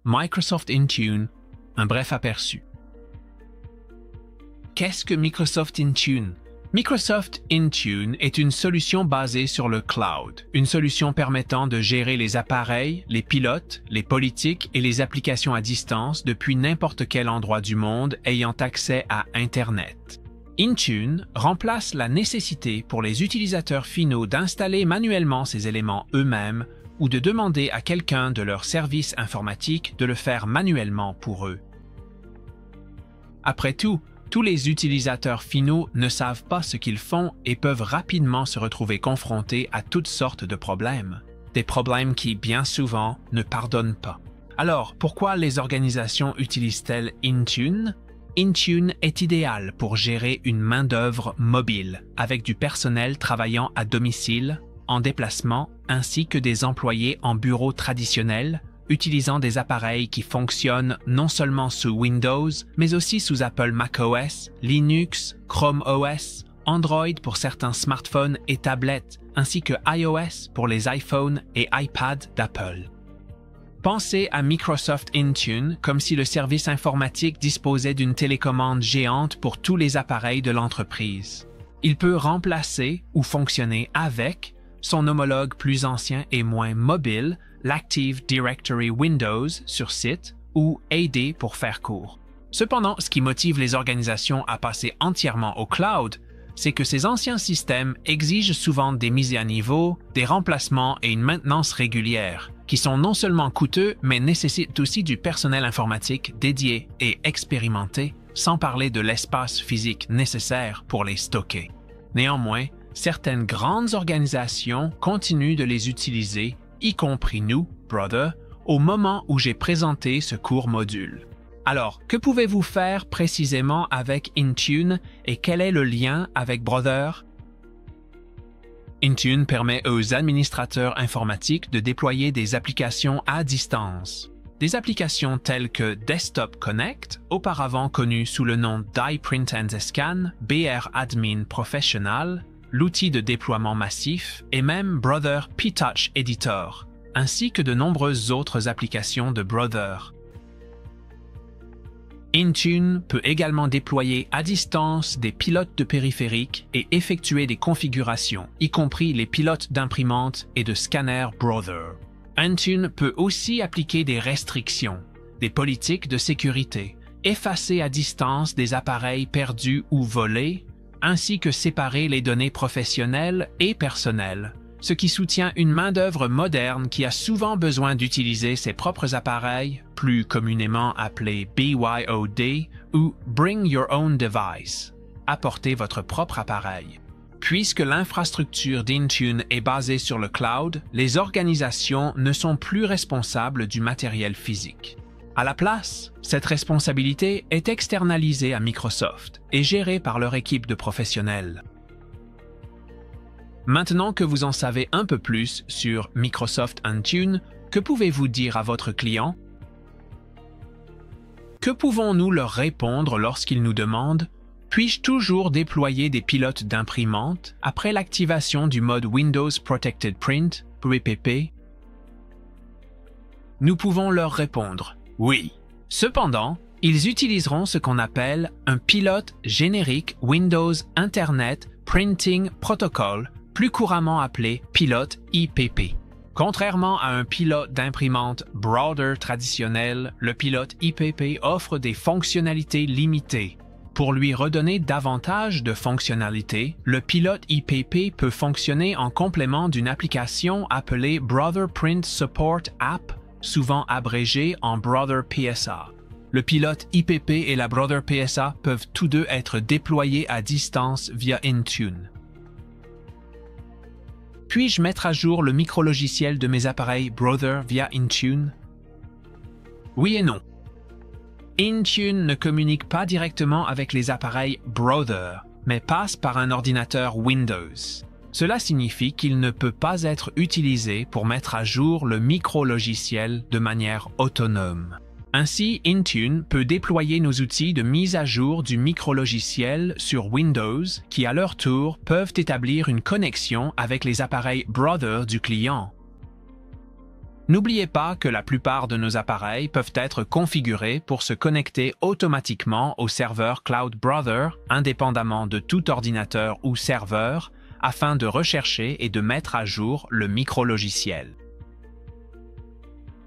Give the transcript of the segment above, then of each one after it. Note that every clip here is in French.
Microsoft Intune, un bref aperçu. Qu'est-ce que Microsoft Intune? Microsoft Intune est une solution basée sur le cloud, une solution permettant de gérer les appareils, les pilotes, les politiques et les applications à distance depuis n'importe quel endroit du monde ayant accès à Internet. Intune remplace la nécessité pour les utilisateurs finaux d'installer manuellement ces éléments eux-mêmes ou de demander à quelqu'un de leur service informatique de le faire manuellement pour eux. Après tout, tous les utilisateurs finaux ne savent pas ce qu'ils font et peuvent rapidement se retrouver confrontés à toutes sortes de problèmes. Des problèmes qui, bien souvent, ne pardonnent pas. Alors, pourquoi les organisations utilisent-elles Intune? Intune est idéal pour gérer une main-d'œuvre mobile, avec du personnel travaillant à domicile, en déplacement, ainsi que des employés en bureau traditionnel, utilisant des appareils qui fonctionnent non seulement sous Windows, mais aussi sous Apple macOS, Linux, Chrome OS, Android pour certains smartphones et tablettes, ainsi que iOS pour les iPhones et iPads d'Apple. Pensez à Microsoft Intune comme si le service informatique disposait d'une télécommande géante pour tous les appareils de l'entreprise. Il peut remplacer ou fonctionner avec son homologue plus ancien et moins mobile, l'Active Directory Windows sur site ou AD pour faire court. Cependant, ce qui motive les organisations à passer entièrement au cloud, c'est que ces anciens systèmes exigent souvent des mises à niveau, des remplacements et une maintenance régulière, qui sont non seulement coûteux, mais nécessitent aussi du personnel informatique dédié et expérimenté, sans parler de l'espace physique nécessaire pour les stocker. Néanmoins, certaines grandes organisations continuent de les utiliser, y compris nous, Brother, au moment où j'ai présenté ce court module. Alors, que pouvez-vous faire précisément avec Intune et quel est le lien avec Brother? Intune permet aux administrateurs informatiques de déployer des applications à distance. Des applications telles que Desktop Connect, auparavant connu sous le nom d'iPrint and Scan, BR Admin Professional, l'outil de déploiement massif et même Brother P-Touch Editor, ainsi que de nombreuses autres applications de Brother. Intune peut également déployer à distance des pilotes de périphériques et effectuer des configurations, y compris les pilotes d'imprimantes et de scanners Brother. Intune peut aussi appliquer des restrictions, des politiques de sécurité, effacer à distance des appareils perdus ou volés, ainsi que séparer les données professionnelles et personnelles, ce qui soutient une main-d'œuvre moderne qui a souvent besoin d'utiliser ses propres appareils, plus communément appelés BYOD ou Bring Your Own Device, apportez votre propre appareil. Puisque l'infrastructure d'Intune est basée sur le cloud, les organisations ne sont plus responsables du matériel physique. À la place, cette responsabilité est externalisée à Microsoft et gérée par leur équipe de professionnels. Maintenant que vous en savez un peu plus sur Microsoft Intune, que pouvez-vous dire à votre client? Que pouvons-nous leur répondre lorsqu'ils nous demandent « Puis-je toujours déployer des pilotes d'imprimante après l'activation du mode Windows Protected Print, WPP ?» Nous pouvons leur répondre « Oui ». Cependant, ils utiliseront ce qu'on appelle un pilote générique Windows Internet Printing Protocol, plus couramment appelé pilote IPP. Contrairement à un pilote d'imprimante Brother traditionnel, le pilote IPP offre des fonctionnalités limitées. Pour lui redonner davantage de fonctionnalités, le pilote IPP peut fonctionner en complément d'une application appelée Brother Print Support App, souvent abrégée en Brother PSA. Le pilote IPP et la Brother PSA peuvent tous deux être déployés à distance via Intune. Puis-je mettre à jour le micrologiciel de mes appareils Brother via Intune? Oui et non. Intune ne communique pas directement avec les appareils Brother, mais passe par un ordinateur Windows. Cela signifie qu'il ne peut pas être utilisé pour mettre à jour le micrologiciel de manière autonome. Ainsi, Intune peut déployer nos outils de mise à jour du micrologiciel sur Windows qui, à leur tour, peuvent établir une connexion avec les appareils Brother du client. N'oubliez pas que la plupart de nos appareils peuvent être configurés pour se connecter automatiquement au serveur Cloud Brother, indépendamment de tout ordinateur ou serveur, afin de rechercher et de mettre à jour le micrologiciel.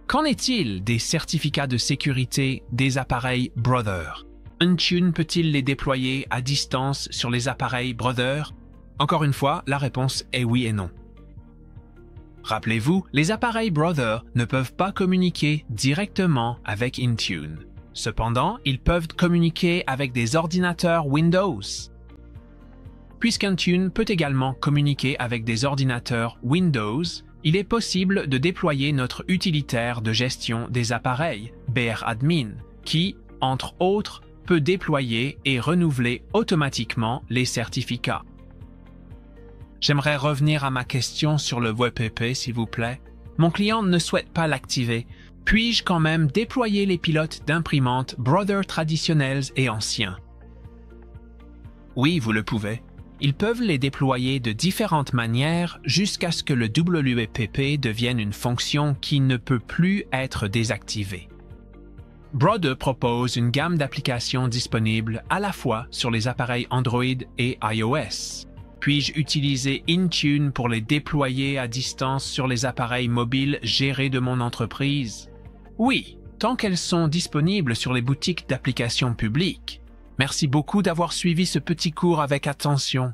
Qu'en est-il des certificats de sécurité des appareils Brother? Intune peut-il les déployer à distance sur les appareils Brother? Encore une fois, la réponse est oui et non. Rappelez-vous, les appareils Brother ne peuvent pas communiquer directement avec Intune. Cependant, ils peuvent communiquer avec des ordinateurs Windows. Puisqu'Intune peut également communiquer avec des ordinateurs Windows, il est possible de déployer notre utilitaire de gestion des appareils, BRadmin, qui, entre autres, peut déployer et renouveler automatiquement les certificats. J'aimerais revenir à ma question sur le WebP, s'il vous plaît. Mon client ne souhaite pas l'activer. Puis-je quand même déployer les pilotes d'imprimantes Brother traditionnels et anciens? Oui, vous le pouvez. Ils peuvent les déployer de différentes manières jusqu'à ce que le WPP devienne une fonction qui ne peut plus être désactivée. Brother propose une gamme d'applications disponibles à la fois sur les appareils Android et iOS. Puis-je utiliser Intune pour les déployer à distance sur les appareils mobiles gérés de mon entreprise? Oui, tant qu'elles sont disponibles sur les boutiques d'applications publiques. Merci beaucoup d'avoir suivi ce petit cours avec attention.